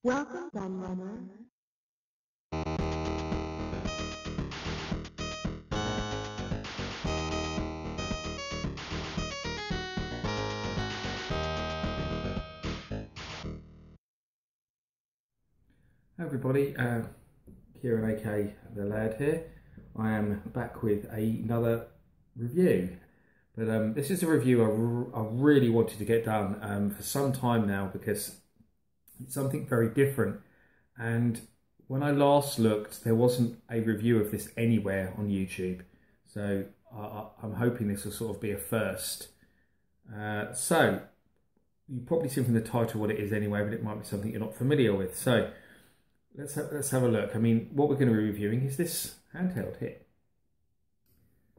Welcome, gun runner. Hi everybody, Kieran aka The Lad here. I am back with another review, but this is a review I really wanted to get done for some time now because it's something very different, and when I last looked there wasn't a review of this anywhere on YouTube, so I'm hoping this will sort of be a first. So you've probably seen from the title what it is anyway, but it might be something you're not familiar with. So let's have a look. I mean, what we're going to be reviewing is this handheld here.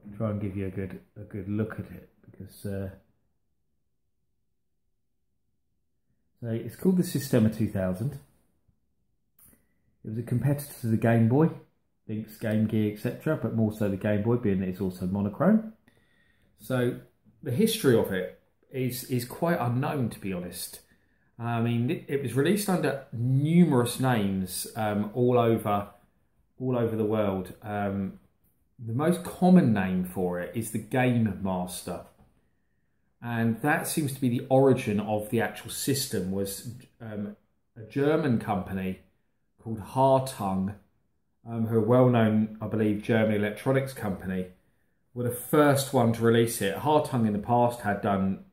I'll try and give you a good look at it because so it's called the Systema 2000. It was a competitor to the Game Boy, Lynx, Game Gear, etc., but more so the Game Boy, being that it's also monochrome. So the history of it is quite unknown, to be honest. I mean, it was released under numerous names all over the world. The most common name for it is the Game Master, and that seems to be the origin of the actual system. Was a German company called Hartung, who are well known, I believe, German electronics company, were the first one to release it. Hartung in the past had done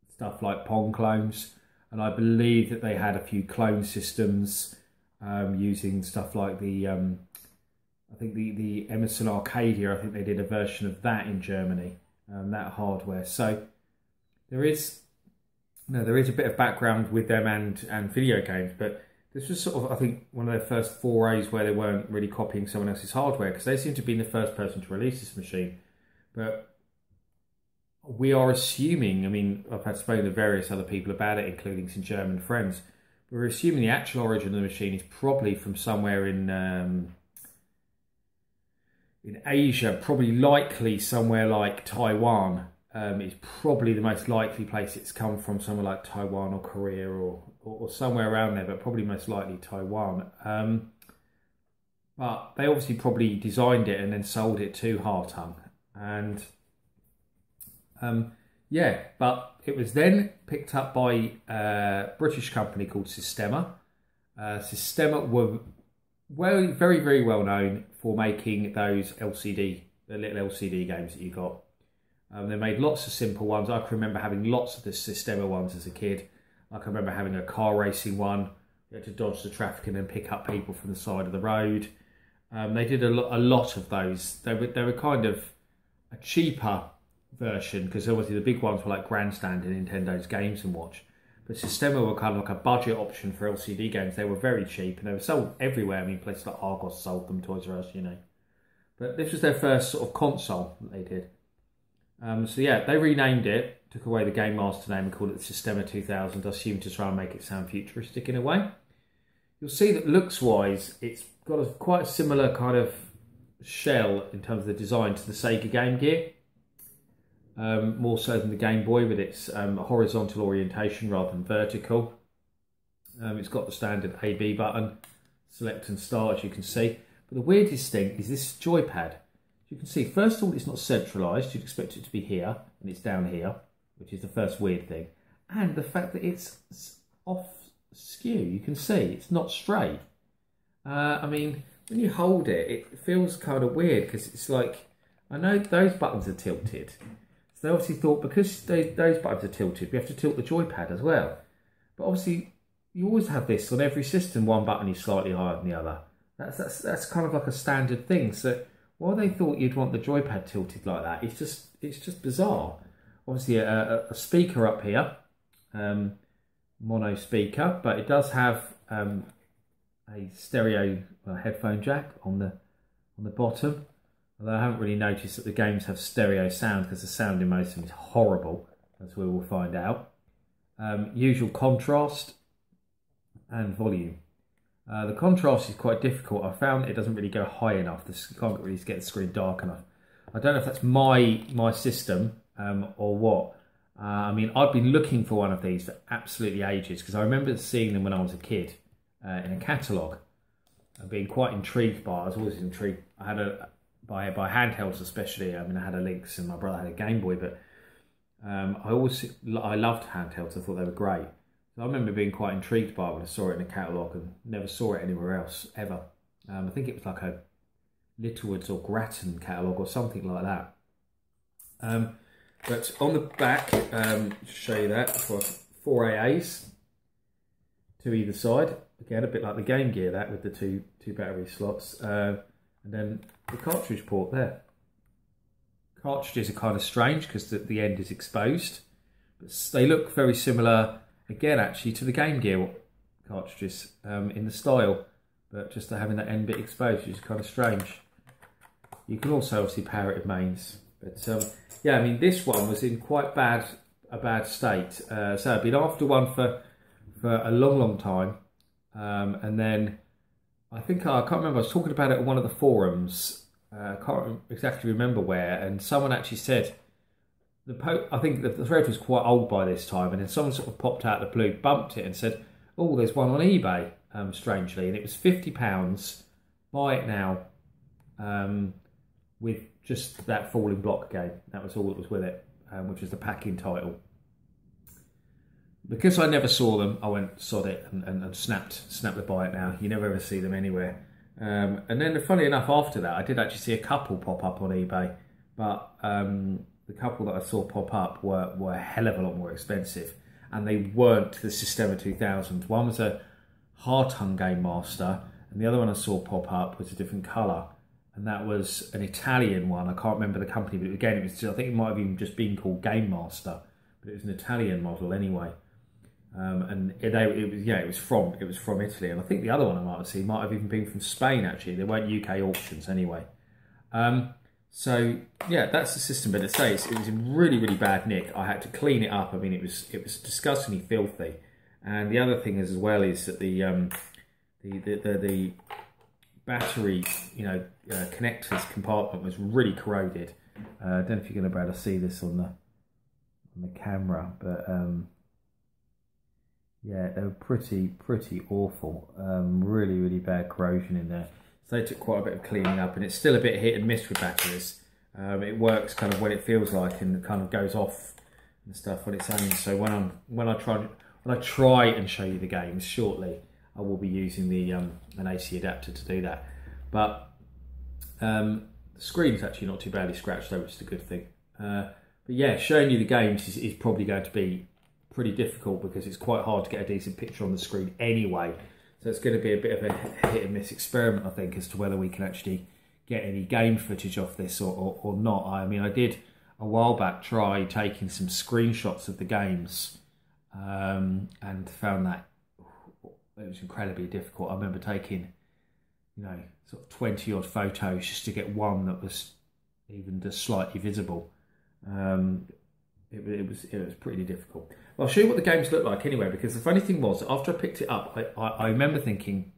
stuff like Pong clones, and I believe that they had a few clone systems using stuff like the, I think the Emerson Arcadia. I think they did a version of that in Germany, that hardware. So there is a bit of background with them and video games, but this was sort of, I think, one of their first forays where they weren't really copying someone else's hardware, because they seem to be the first person to release this machine. But we are assuming, I mean, I've had spoken to various other people about it, including some German friends. We're assuming the actual origin of the machine is probably from somewhere in Asia, probably likely somewhere like Taiwan. Is probably the most likely place it's come from, somewhere like Taiwan or Korea or somewhere around there, but probably most likely Taiwan. But they obviously probably designed it and then sold it to Hartung. And yeah, but it was then picked up by a British company called Systema. Systema were very, very well known for making those the little LCD games that you got. They made lots of simple ones. I can remember having lots of the Systema ones as a kid. I can remember having a car racing one. You had to dodge the traffic and then pick up people from the side of the road. They did a lot of those. They were kind of a cheaper version, because obviously the big ones were like grandstanding Nintendo's Games and Watch. But Systema were kind of like a budget option for LCD games. They were very cheap and they were sold everywhere. I mean, places like Argos sold them, Toys R Us, you know. But this was their first sort of console that they did. So yeah, they renamed it, took away the Game Master name and called it the Systema 2000, I assume to try and make it sound futuristic in a way. You'll see that looks-wise, it's got quite a similar kind of shell in terms of the design to the Sega Game Gear. More so than the Game Boy, with its horizontal orientation rather than vertical. It's got the standard A/B button, select and start, as you can see. But the weirdest thing is this joypad. You can see, first of all, it's not centralised. You'd expect it to be here, and it's down here, which is the first weird thing. And the fact that it's off skew, you can see, it's not straight. I mean, when you hold it, it feels kind of weird, because it's like, I know those buttons are tilted. So they obviously thought, because those buttons are tilted, we have to tilt the joypad as well. But obviously, you always have this on every system, one button is slightly higher than the other. That's kind of like a standard thing. So why they thought you'd want the joypad tilted like that, it's just bizarre. Obviously a speaker up here, mono speaker, but it does have a stereo headphone jack on the bottom. Although I haven't really noticed that the games have stereo sound, because the sound in most of them is horrible, as we will find out. Usual contrast and volume. The contrast is quite difficult. I found it doesn't really go high enough. You can't really get the screen dark enough. I don't know if that's my system or what. I mean, I've been looking for one of these for absolutely ages, because I remember seeing them when I was a kid. in a catalogue. And being quite intrigued by, I was always intrigued. I had by handhelds especially. I mean, I had a Lynx and my brother had a Game Boy, but I loved handhelds. I thought they were great. So I remember being quite intrigued by it when I saw it in a catalogue and never saw it anywhere else ever. I think it was like a Littlewoods or Grattan catalogue or something like that. But on the back, to show you that, I've got 4 AAs to either side. Again, a bit like the Game Gear, that with the two battery slots. And then the cartridge port there. Cartridges are kind of strange because the end is exposed. But they look very similar, again, actually, to the Game Gear cartridges in the style. But just having that end bit exposed is kind of strange. You can also obviously power it with mains. But yeah, I mean, this one was in quite a bad state. So I've been after one for a long time. And then I can't remember, I was talking about it on one of the forums. I can't exactly remember where. And someone actually said, I think the thread was quite old by this time. And then someone sort of popped out of the blue, bumped it and said, oh, there's one on eBay, strangely. And it was £50. Buy it now. With just that falling block game. That was all that was with it, which was the packing title. Because I never saw them, I went sod it and snapped the buy it now. You never ever see them anywhere. And then, funny enough, after that, I did actually see a couple pop up on eBay, but the couple that I saw pop up were a hell of a lot more expensive, and they weren't the Systema 2000. One was a Heart-Hung Game Master, and the other one I saw pop up was a different colour. And that was an Italian one. I can't remember the company, but again, I think it might have even just been called Game Master, but it was an Italian model anyway. And it was from Italy, and I think the other one I might have seen might have even been from Spain. Actually, they weren't UK auctions anyway. So yeah, that's the system. But it was in really bad nick. I had to clean it up. I mean, it was disgustingly filthy. And the other thing as well is that the battery, connectors compartment was really corroded. I don't know if you're going to be able to see this on the camera, but yeah, they were pretty awful. Really bad corrosion in there. So they took quite a bit of cleaning up, and it's still a bit hit and miss with batteries. It works kind of when it feels like, and it kind of goes off and stuff on its own. So when I try and show you the games shortly, I will be using an AC adapter to do that. But the screen's actually not too badly scratched though, which is a good thing. But yeah, showing you the games is probably going to be pretty difficult because it's quite hard to get a decent picture on the screen anyway. So it's going to be a bit of a hit and miss experiment, I think, as to whether we can actually get any game footage off this or not. I mean, I did a while back try taking some screenshots of the games and found that it was incredibly difficult. I remember taking, sort of 20 odd photos just to get one that was even just slightly visible. It was pretty difficult. Well, I'll show you what the games look like anyway, because the funny thing was, after I picked it up, I remember thinking,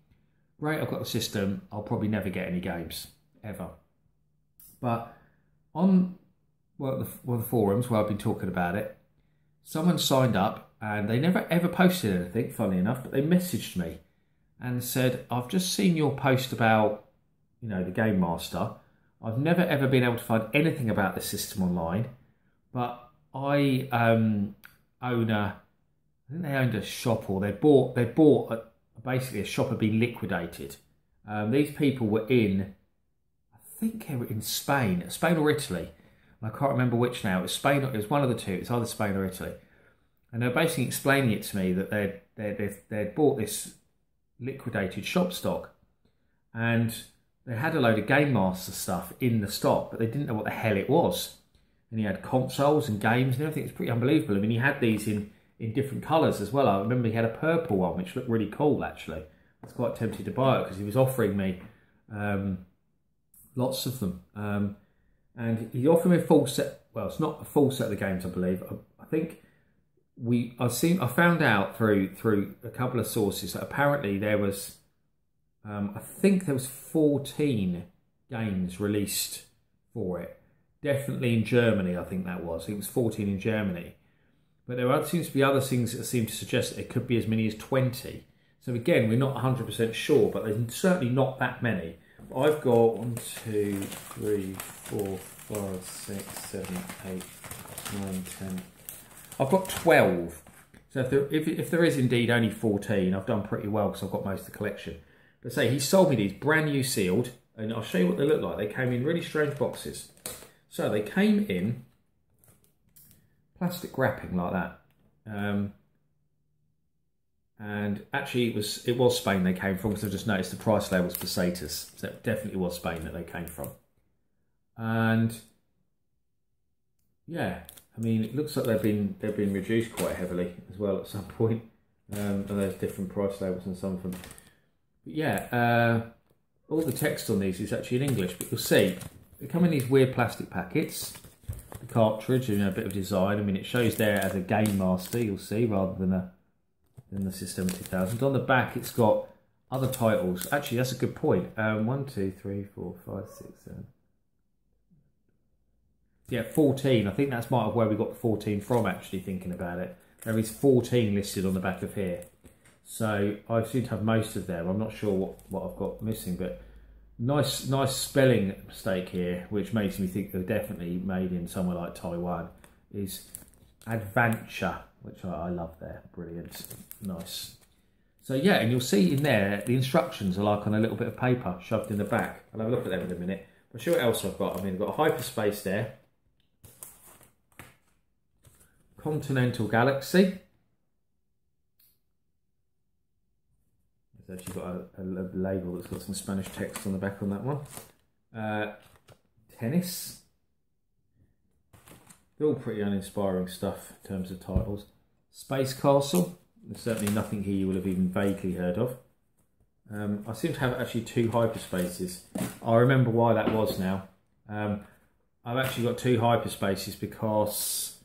great, I've got the system, I'll probably never get any games, ever. But on the forums where I've been talking about it, someone signed up, and they never ever posted anything, funnily enough, but they messaged me and said, I've just seen your post about, the Game Master. I've never ever been able to find anything about the system online, but I I think they owned a shop, or they bought basically a shop had been liquidated. These people were I think they were in Spain or Italy. I can't remember which now. It was Spain. It was one of the two. It's either Spain or Italy. And they're basically explaining it to me that they'd bought this liquidated shop stock, and they had a load of Game Master stuff in the stock, but they didn't know what the hell it was. And he had consoles and games and everything. It's pretty unbelievable. I mean, he had these in different colours as well. I remember he had a purple one, which looked really cool, actually. I was quite tempted to buy it because he was offering me lots of them. And he offered me a full set. Well, it's not a full set of the games, I believe. I think I found out through a couple of sources that apparently there was, I think there was 14 games released for it. Definitely in Germany, I think that was. It was 14 in Germany. But there seems to be other things that seem to suggest that it could be as many as 20. So again, we're not 100% sure, but there's certainly not that many. I've got 1, 2, 3, 4, 5, 6, 7, 8, 9, 10. I've got 12. So if there is indeed only 14, I've done pretty well because I've got most of the collection. But say he sold me these brand new sealed, and I'll show you what they look like. They came in really strange boxes. So they came in plastic wrapping like that. And actually it was Spain they came from, because I just noticed the price labels for Satas. So it definitely was Spain that they came from. And yeah, I mean, it looks like they've been reduced quite heavily as well at some point. And there's different price labels on some of them. But yeah, all the text on these is actually in English, but you'll see they come in these weird plastic packets. The cartridge, you know, a bit of design. I mean, it shows there as a Game Master, you'll see, rather than the Systema 2000. On the back, it's got other titles. Actually, that's a good point. 1, 2, 3, 4, 5, 6, 7. Yeah, 14. I think that's might have where we got the 14 from, actually, thinking about it. There is 14 listed on the back of here. So I seem to have most of them. I'm not sure what I've got missing, but nice spelling mistake here, which makes me think they're definitely made in somewhere like Taiwan, is Adventure, which I love there. Brilliant. Nice. So yeah, and you'll see in there, the instructions are like on a little bit of paper shoved in the back. I'll have a look at them in a minute. I'll show you what else I've got. I mean, I've got a Hyperspace there. Continental Galaxy. There's actually got a label that's got some Spanish text on the back on that one. Tennis. They're all pretty uninspiring stuff in terms of titles. Space Castle. There's certainly nothing here you will have even vaguely heard of. I seem to have actually 2 Hyperspaces. I remember why that was now. I've actually got 2 Hyperspaces because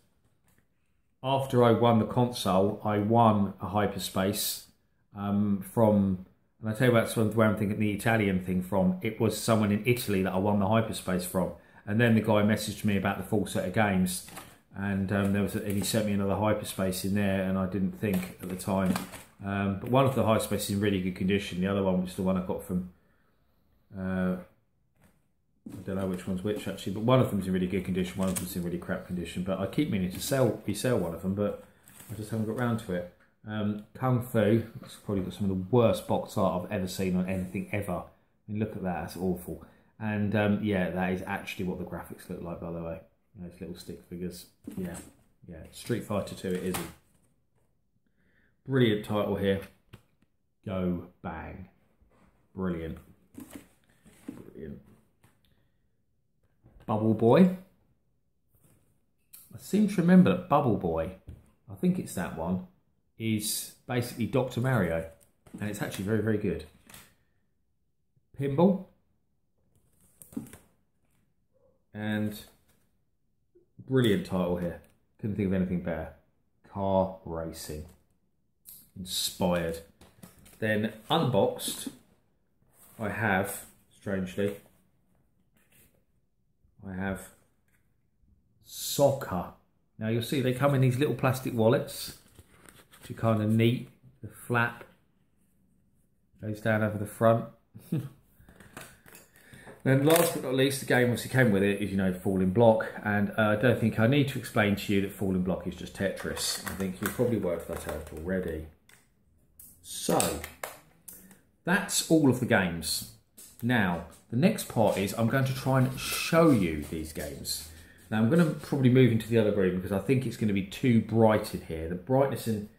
after I won the console, I won a Hyperspace from, and I tell you that's where I'm thinking the Italian thing from. It was someone in Italy that I won the Hyperspace from. And then the guy messaged me about the full set of games, and he sent me another Hyperspace in there, and I didn't think at the time. But one of the Hyperspaces is in really good condition. The other one was the one I got from, I don't know which one's which actually, but one of them's in really good condition, one of them's in really crap condition. But I keep meaning to resell one of them, but I just haven't got round to it. Kung Fu, it's probably got some of the worst box art I've ever seen on anything ever. I mean, look at that, that's awful. And yeah, that is actually what the graphics look like, by the way. Those little stick figures. Yeah. Street Fighter 2 it isn't. Brilliant title here. Go Bang. Brilliant. Bubble Boy. I seem to remember that Bubble Boy, I think it's that one, is basically Dr. Mario. And it's actually very, very good. Pinball. And brilliant title here. Couldn't think of anything better. Car Racing. Inspired. Then unboxed, I have, strangely, I have Soccer. Now you'll see they come in these little plastic wallets, which are kind of neat. The flap goes down over the front. Then last but not least, the game obviously came with it, is, you know, Falling Block, and I don't think I need to explain to you that Falling Block is just Tetris. I think you've probably worked that out already. So, that's all of the games. Now, the next part is I'm going to try and show you these games. Now, I'm going to probably move into the other room because I think it's going to be too bright in here. The brightness in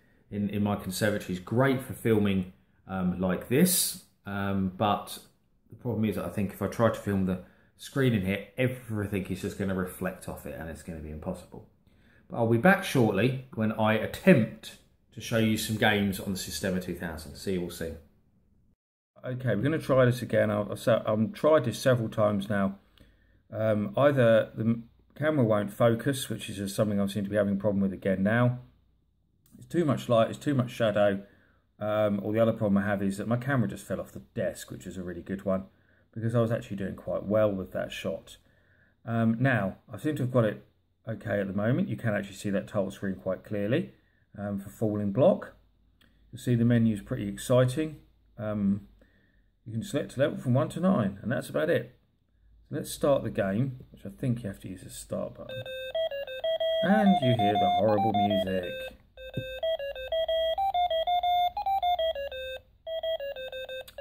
my conservatory is great for filming like this, but the problem is that I think if I try to film the screen in here, everything is just going to reflect off it and it's going to be impossible. But I'll be back shortly when I attempt to show you some games on the Systema 2000. See you all soon. Okay, we're going to try this again. I've tried this several times now. Either the camera won't focus, which is just something I seem to be having a problem with again now. It's too much light, it's too much shadow. Or the other problem I have is that my camera just fell off the desk, which is a really good one, because I was actually doing quite well with that shot. Now, I seem to have got it okay at the moment. You can actually see that title screen quite clearly for Falling Block. You'll see the menu is pretty exciting. You can select a level from 1 to 9, and that's about it. So let's start the game, which I think you have to use the start button. And you hear the horrible music.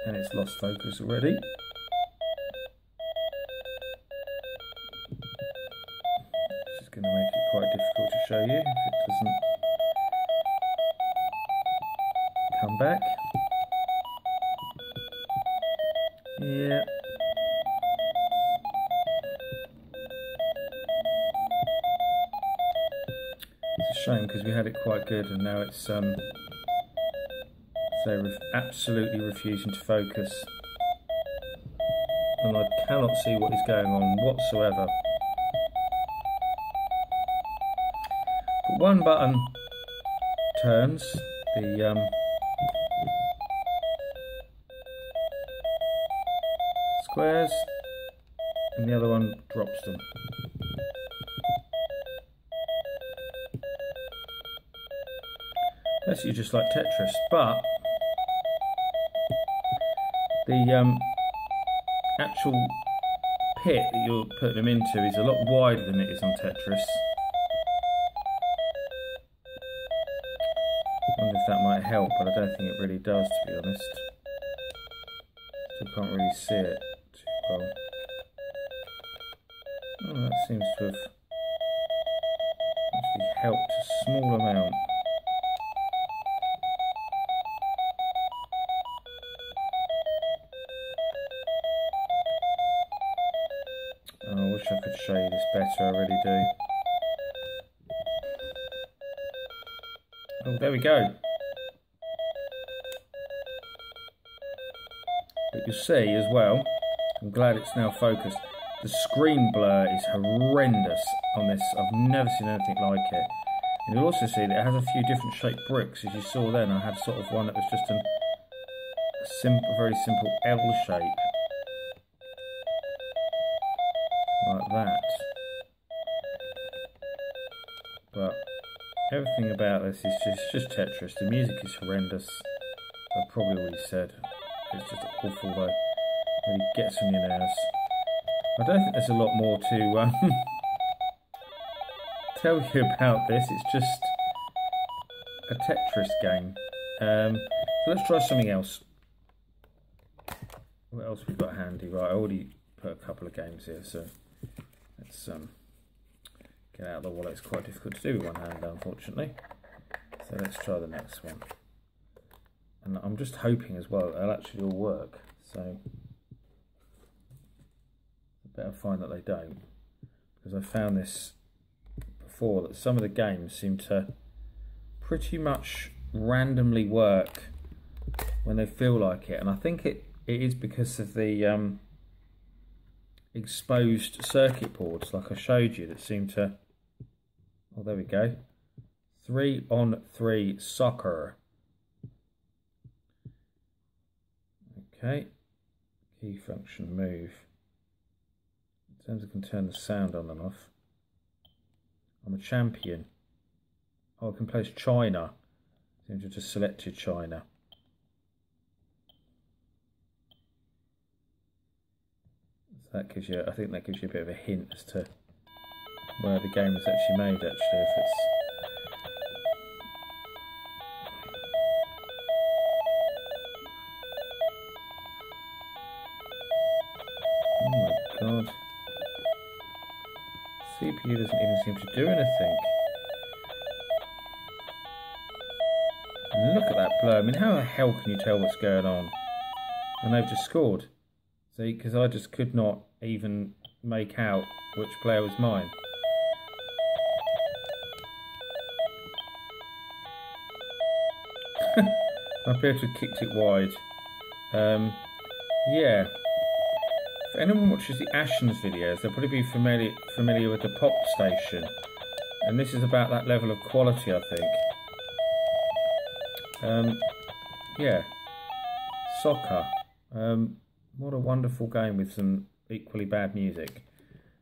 And it's lost focus already. This is going to make it quite difficult to show you if it doesn't come back. Yeah. It's a shame because we had it quite good and now it's absolutely refusing to focus. And I cannot see what is going on whatsoever. But one button turns the squares and the other one drops them. Basically just like Tetris, but the actual pit that you're putting them into is a lot wider than it is on Tetris. I wonder if that might help, but I don't think it really does, to be honest. Still can't really see it too well. Oh, that seems to have actually helped a small amount. Oh, I wish I could show you this better, I really do. Oh, there we go. But you'll see as well, I'm glad it's now focused, the screen blur is horrendous on this. I've never seen anything like it. And you'll also see that it has a few different shaped bricks. As you saw then, I had sort of one that was just a very simple L shape. Like that. But everything about this is just Tetris. The music is horrendous. I've probably already said. It's just awful though. It really gets on your nerves. I don't think there's a lot more to tell you about this. It's just a Tetris game. So let's try something else. What else we've got handy? Right, I already put a couple of games here, so let's get out of the wallet. It's quite difficult to do with one hand, unfortunately. So let's try the next one. And I'm just hoping as well it'll actually all work. So I better find that they don't, because I found this before, that some of the games seem to pretty much randomly work when they feel like it, and I think it is because of the exposed circuit boards, like I showed you, that seem to. Oh, there we go. 3-on-3 soccer. Okay. Key function move. In terms of can turn the sound on and off. I'm a champion. Oh, I can place China. Seems to have just selected China. So that gives you, I think that gives you a bit of a hint as to where the game is actually made. Actually, if it's. Oh my god. CPU doesn't even seem to do anything. And look at that blur. I mean, how the hell can you tell what's going on? And they've just scored. See, because I just could not even make out which player was mine. I appear to have kicked it wide. Yeah. If anyone watches the Ashens videos, they'll probably be familiar with the Pop Station. And this is about that level of quality, I think. Yeah. Soccer. What a wonderful game with some equally bad music.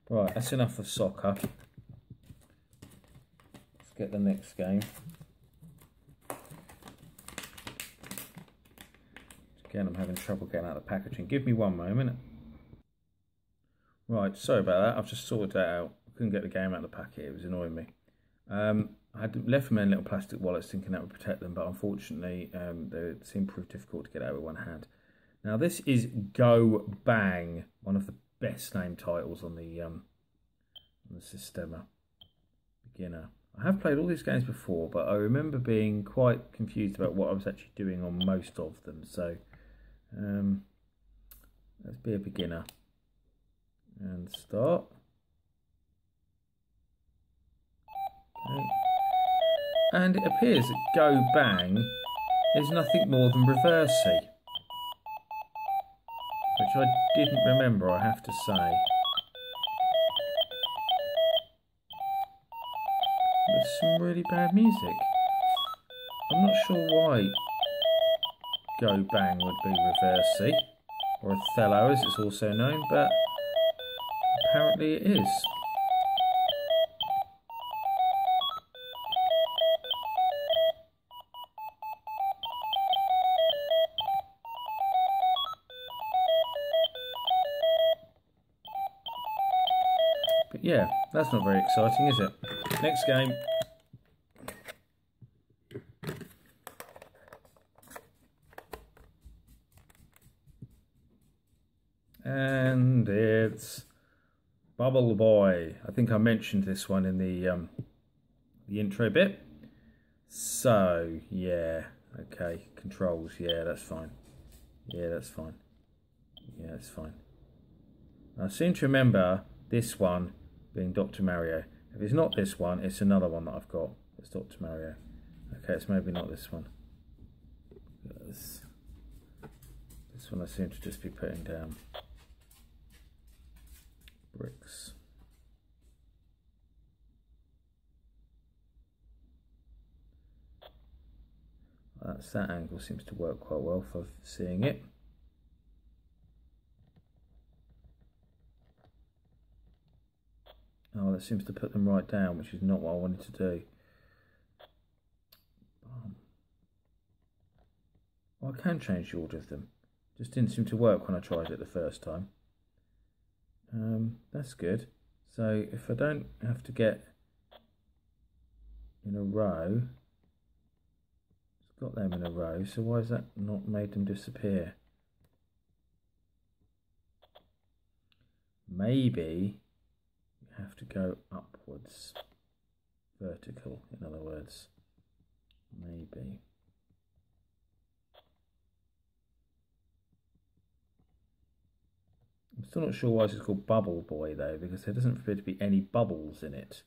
Right, that's enough of soccer. Let's get the next game. Again, I'm having trouble getting out of the packaging. Give me one moment. Right, sorry about that. I've just sorted that out. I couldn't get the game out of the packet. It was annoying me. I had left them in little plastic wallets thinking that would protect them, but unfortunately they seem to prove difficult to get out with one hand. Now this is Go Bang, one of the best named titles on the Systema. Beginner. I have played all these games before, but I remember being quite confused about what I was actually doing on most of them. So let's be a beginner and start. Okay. And it appears that Go Bang is nothing more than reversey, which I didn't remember, I have to say. There's some really bad music. I'm not sure why Go Bang would be reversey, or Othello as it's also known, but apparently it is. But yeah, that's not very exciting, is it? Next game. And it's Bubble Boy. I think I mentioned this one in the intro bit. So yeah, okay, controls. Yeah, that's fine. Yeah, that's fine. Yeah, that's fine. I seem to remember this one being Dr. Mario. If it's not this one, it's another one that I've got. It's Dr. Mario. Okay, it's maybe not this one. This one I seem to just be putting down bricks. That angle seems to work quite well for seeing it. Oh, that seems to put them right down, which is not what I wanted to do. Well, I can change the order of them. Just didn't seem to work when I tried it the first time. That's good. So if I don't have to get in a row, it's got them in a row, so why has that not made them disappear? Maybe have to go upwards, vertical, in other words. Maybe. I'm still not sure why this is called Bubble Boy though, because there doesn't appear to be any bubbles in it.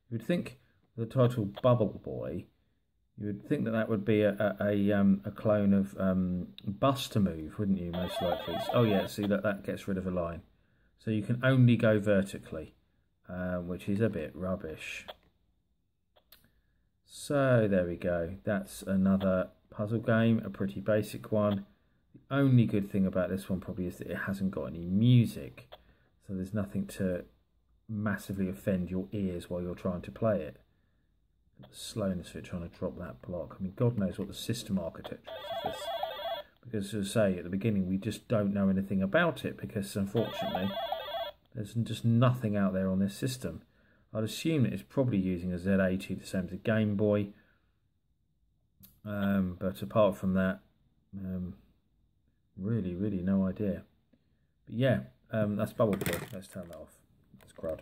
You would think with the title Bubble Boy, you would think that that would be a clone of Buster Move, wouldn't you, most likely? Oh yeah, see that gets rid of a line. So you can only go vertically. Which is a bit rubbish. So there we go. That's another puzzle game, a pretty basic one. The only good thing about this one probably is that it hasn't got any music. So there's nothing to massively offend your ears while you're trying to play it. The slowness of it trying to drop that block. I mean, God knows what the system architecture is of this. Because as I say, at the beginning, we just don't know anything about it because unfortunately, there's just nothing out there on this system. I'd assume that it's probably using a Z80, the same as a Game Boy. But apart from that, really no idea. But yeah, that's Bubble Boy. Let's turn that off. That's crud.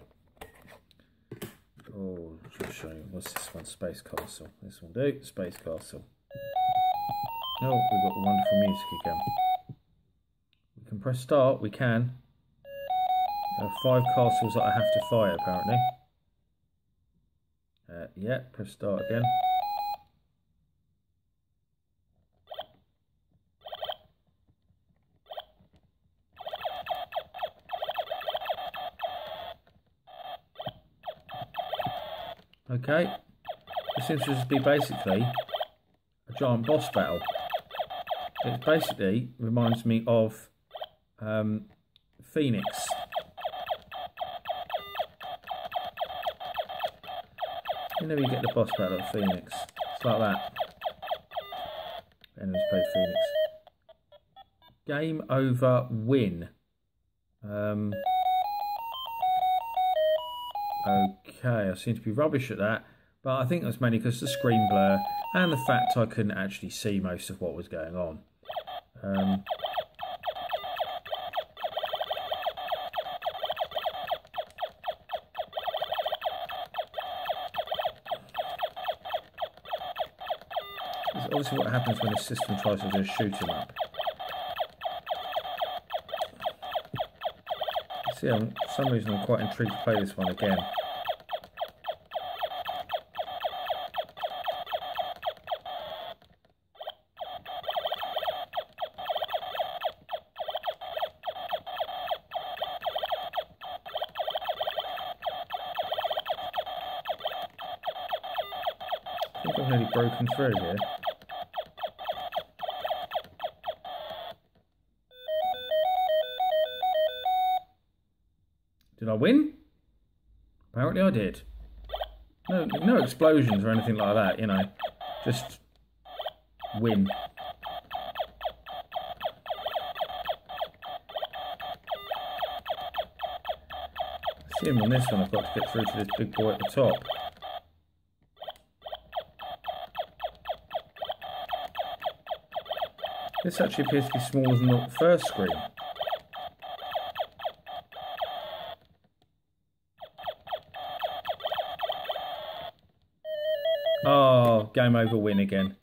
Oh, I'll show you. What's this one? Space Castle. This one do. Space Castle. Oh, we've got the wonderful music again. We can press start. We can. There are 5 castles that I have to fight, apparently. Yeah, press start again. Okay, this seems to just be basically a giant boss battle. It basically reminds me of Phoenix. You know, you get the boss battle of Phoenix. It's like that. Anybody's played Phoenix. Game over, win. Okay, I seem to be rubbish at that, but I think that's mainly because of the screen blur and the fact I couldn't actually see most of what was going on. This is obviously what happens when the system tries to just shoot him up. See, for some reason I'm quite intrigued to play this one again. I think I've nearly broken through here. Did I win? Apparently I did. No explosions or anything like that, you know. Just win. See him on this one, I've got to get through to this big boy at the top. This actually appears to be smaller than the first screen. Oh, game over, win again.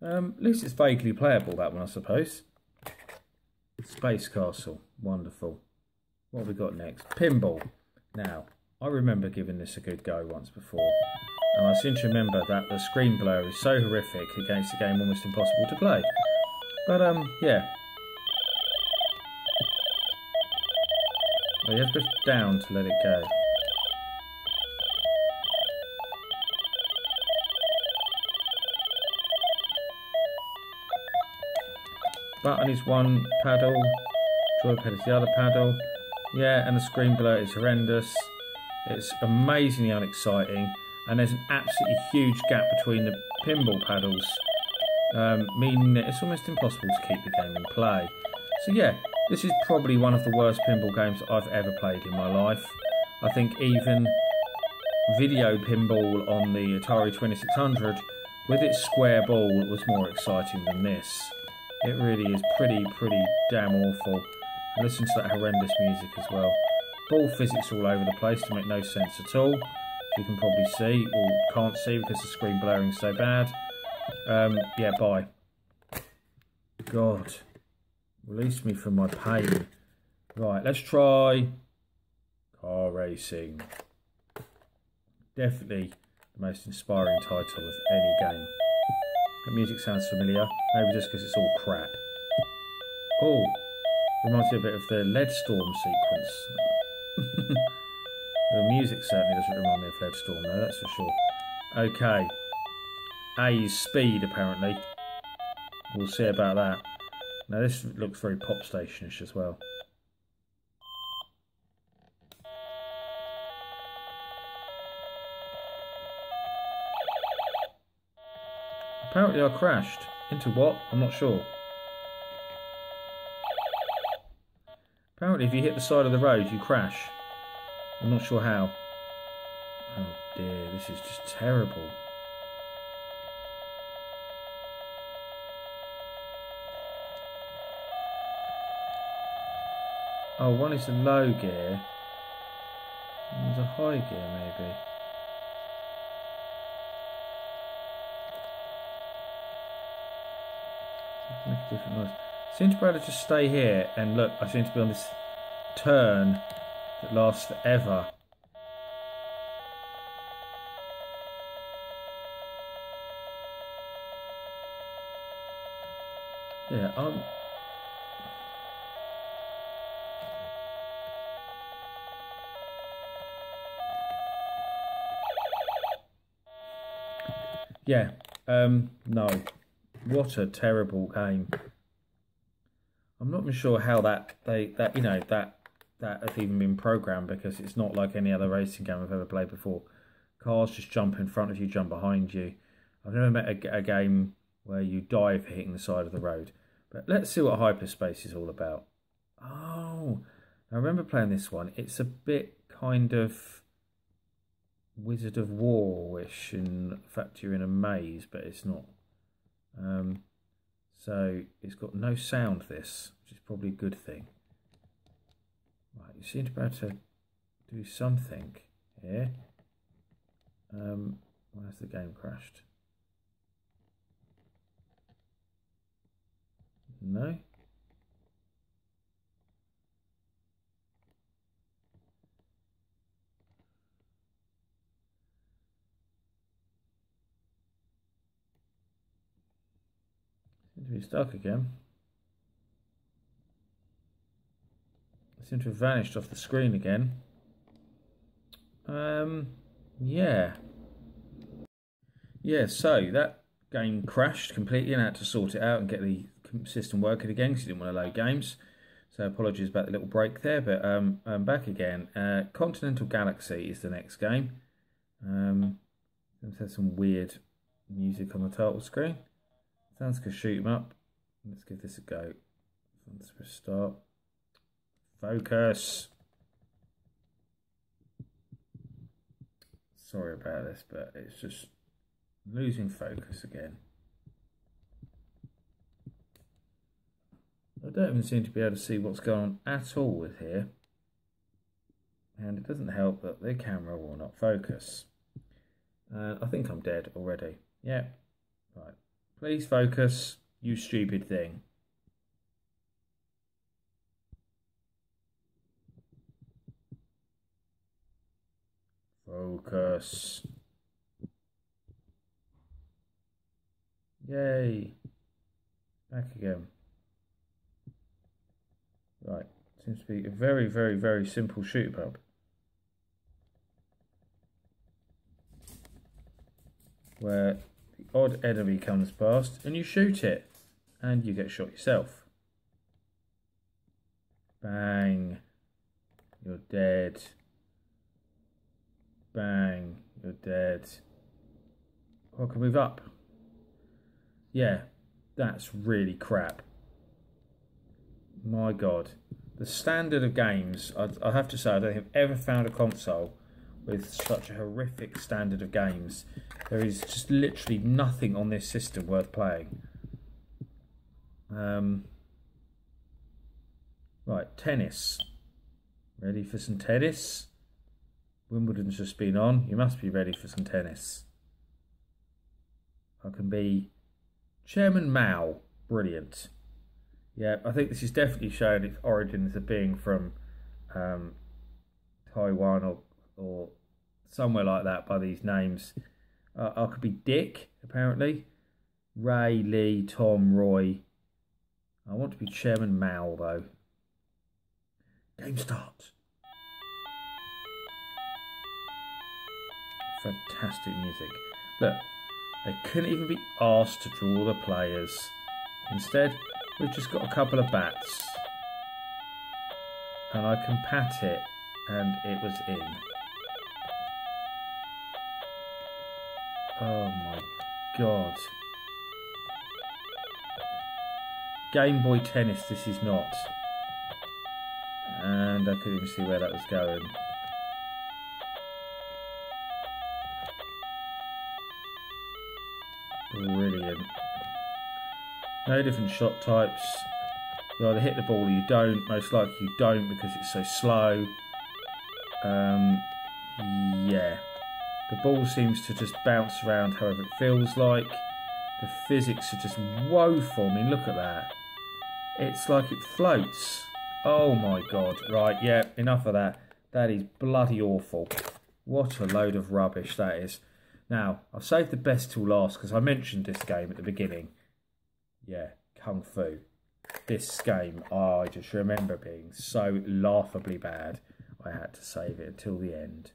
At least it's vaguely playable, that one, I suppose. Space Castle, wonderful. What have we got next? Pinball. Now, I remember giving this a good go once before, and I seem to remember that the screen blur is so horrific against the game almost impossible to play. But, yeah. Well, you have to press down to let it go. Button is one paddle, joypad is the other paddle. Yeah, and the screen blur is horrendous. It's amazingly unexciting, and there's an absolutely huge gap between the pinball paddles, meaning that it's almost impossible to keep the game in play. So yeah, this is probably one of the worst pinball games I've ever played in my life. I think even video pinball on the Atari 2600 with its square ball was more exciting than this. It really is pretty damn awful. And listen to that horrendous music as well. Ball physics all over the place to make no sense at all. You can probably see, or can't see because the screen blurring is so bad. Yeah, bye. God. Release me from my pain. Right, let's try car racing. Definitely the most inspiring title of any game. The music sounds familiar, maybe just because it's all crap. Oh, reminds me a bit of the Lead Storm sequence. The music certainly doesn't remind me of Lead Storm, though, that's for sure. Okay. A is speed, apparently. We'll see about that. Now, this looks very pop station-ish as well. Apparently I crashed. Into what? I'm not sure. Apparently if you hit the side of the road, you crash. I'm not sure how. Oh dear, this is just terrible. Oh, one is a low gear. One's a high gear, maybe. Make a different noise. I seem to be able to just stay here, and look, I seem to be on this turn that lasts forever. Yeah, no. What a terrible game. I'm not even sure how that has even been programmed, because it's not like any other racing game I've ever played before. Cars just jump in front of you, jump behind you. I've never met a game where you die for hitting the side of the road. But let's see what Hyperspace is all about. Oh, I remember playing this one. It's a bit kind of Wizard of War-ish, in the fact you're in a maze, but it's not. So it's got no sound, this, which is probably a good thing. Right, you seem to be able to do something here. Why has the game crashed? No. Seem to be stuck again. I seem to have vanished off the screen again. Yeah. Yeah, so that game crashed completely and I had to sort it out and get the system working again because you didn't want to load games. So apologies about the little break there, but I'm back again. Continental Galaxy is the next game. There's some weird music on the title screen. Sounds like a shoot 'em up. Let's give this a go. Let's press start. Focus. Sorry about this, but it's just losing focus again. I don't even seem to be able to see what's going on at all with here. And it doesn't help that the camera will not focus. I think I'm dead already. Yeah. Right. Please focus, you stupid thing. Focus. Yay. Back again. Right. Seems to be a very, very, very simple shoot up. Where the odd enemy comes past and you shoot it and you get shot yourself. Bang. You're dead. Bang. You're dead. Oh, I can move up. Yeah, that's really crap. My God. The standard of games, I have to say, I don't think I've ever found a console with such a horrific standard of games. There is just literally nothing on this system worth playing. Right, tennis. Ready for some tennis? Wimbledon's just been on. You must be ready for some tennis. I can be Chairman Mao. Brilliant. Yeah, I think this is definitely showing its origins of being from Taiwan or somewhere like that by these names. I could be Dick, apparently. Ray, Lee, Tom, Roy. I want to be Chairman Mao, though. Game start. Fantastic music. Look, they couldn't even be asked to draw the players. Instead, we've just got a couple of bats. And I can pat it, and it was in. Oh my God. Game Boy Tennis, this is not. And I couldn't even see where that was going. Brilliant. No different shot types. You either hit the ball or you don't. Most likely you don't because it's so slow. Yeah. The ball seems to just bounce around however it feels like. The physics are just woeful. I mean, look at that. It's like it floats. Oh my God. Right, yeah, enough of that. That is bloody awful. What a load of rubbish that is. Now, I've saved the best till last because I mentioned this game at the beginning. Yeah, Kung Fu. This game, I just remember being so laughably bad, I had to save it until the end.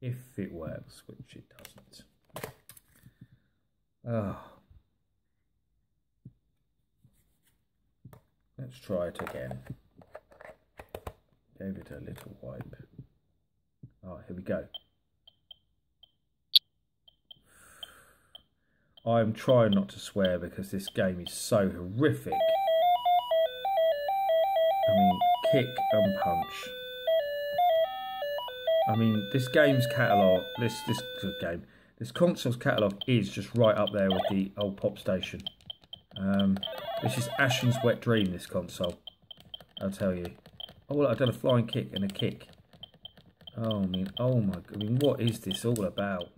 If it works, which it doesn't. Oh. Let's try it again. Gave it a little wipe. Oh, here we go. I'm trying not to swear because this game is so horrific. I mean, kick and punch. I mean, this game's catalogue, this console's catalogue is just right up there with the old Pop Station. This is Ashen's wet dream, this console, I'll tell you. Oh, look, I've done a flying kick and a kick. Oh, I mean, oh my, I mean, what is this all about?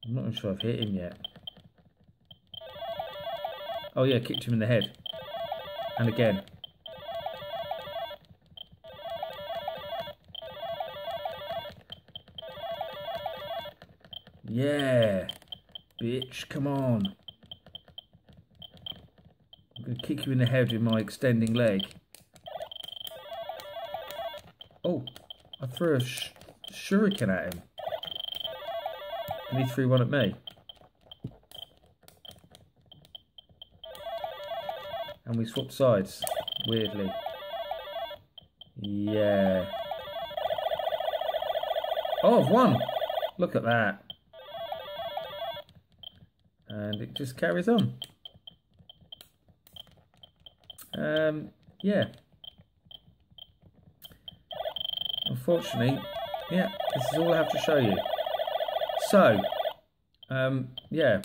I'm not even sure I've hit him yet. Oh yeah, kicked him in the head. And again. Yeah, bitch, come on. I'm going to kick you in the head with my extending leg. Oh, I threw a shuriken at him. And he threw one at me. And we swapped sides, weirdly. Yeah. Oh, I've won! Look at that. And it just carries on. Yeah. Unfortunately, yeah, this is all I have to show you. So, yeah,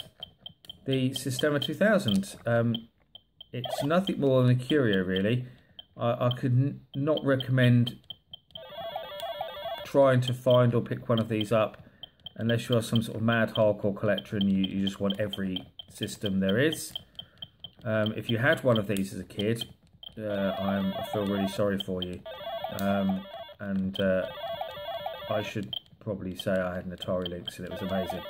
the Systema 2000. It's nothing more than a curio, really. I could not recommend trying to find or pick one of these up unless you are some sort of mad hardcore collector and you just want every system there is. If you had one of these as a kid, I feel really sorry for you. And I should probably say I had an Atari Lynx and it was amazing.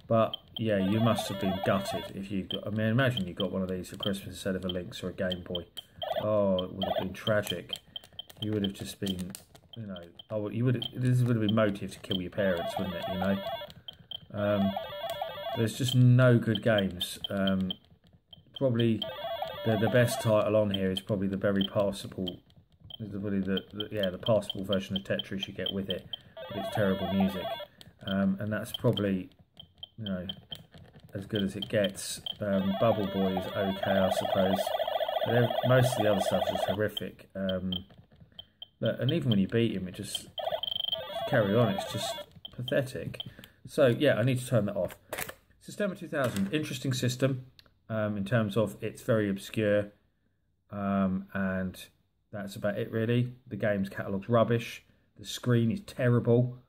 But yeah, you must have been gutted if you got. I mean, imagine you got one of these for Christmas instead of a Lynx or a Game Boy. Oh, it would have been tragic. You would have just been, you know. Oh, you would. This would have been motive to kill your parents, wouldn't it? You know. There's just no good games. Probably the best title on here is probably the very passable. The passable version of Tetris you get with it, with its terrible music, and that's probably, you know, as good as it gets. Bubble Boy is okay, I suppose. But most of the other stuff is horrific. And even when you beat him, it just carry on. It's just pathetic. So yeah, I need to turn that off. Systema 2000, interesting system in terms of it's very obscure, and that's about it really. The game's catalogue's rubbish. The screen is terrible.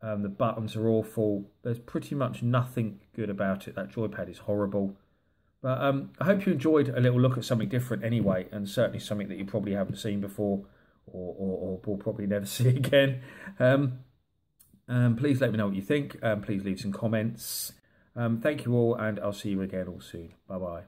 The buttons are awful. There's pretty much nothing good about it. That joypad is horrible. But I hope you enjoyed a little look at something different anyway, and certainly something that you probably haven't seen before or will probably never see again. Please let me know what you think. Please leave some comments. Thank you all, and I'll see you again all soon. Bye-bye.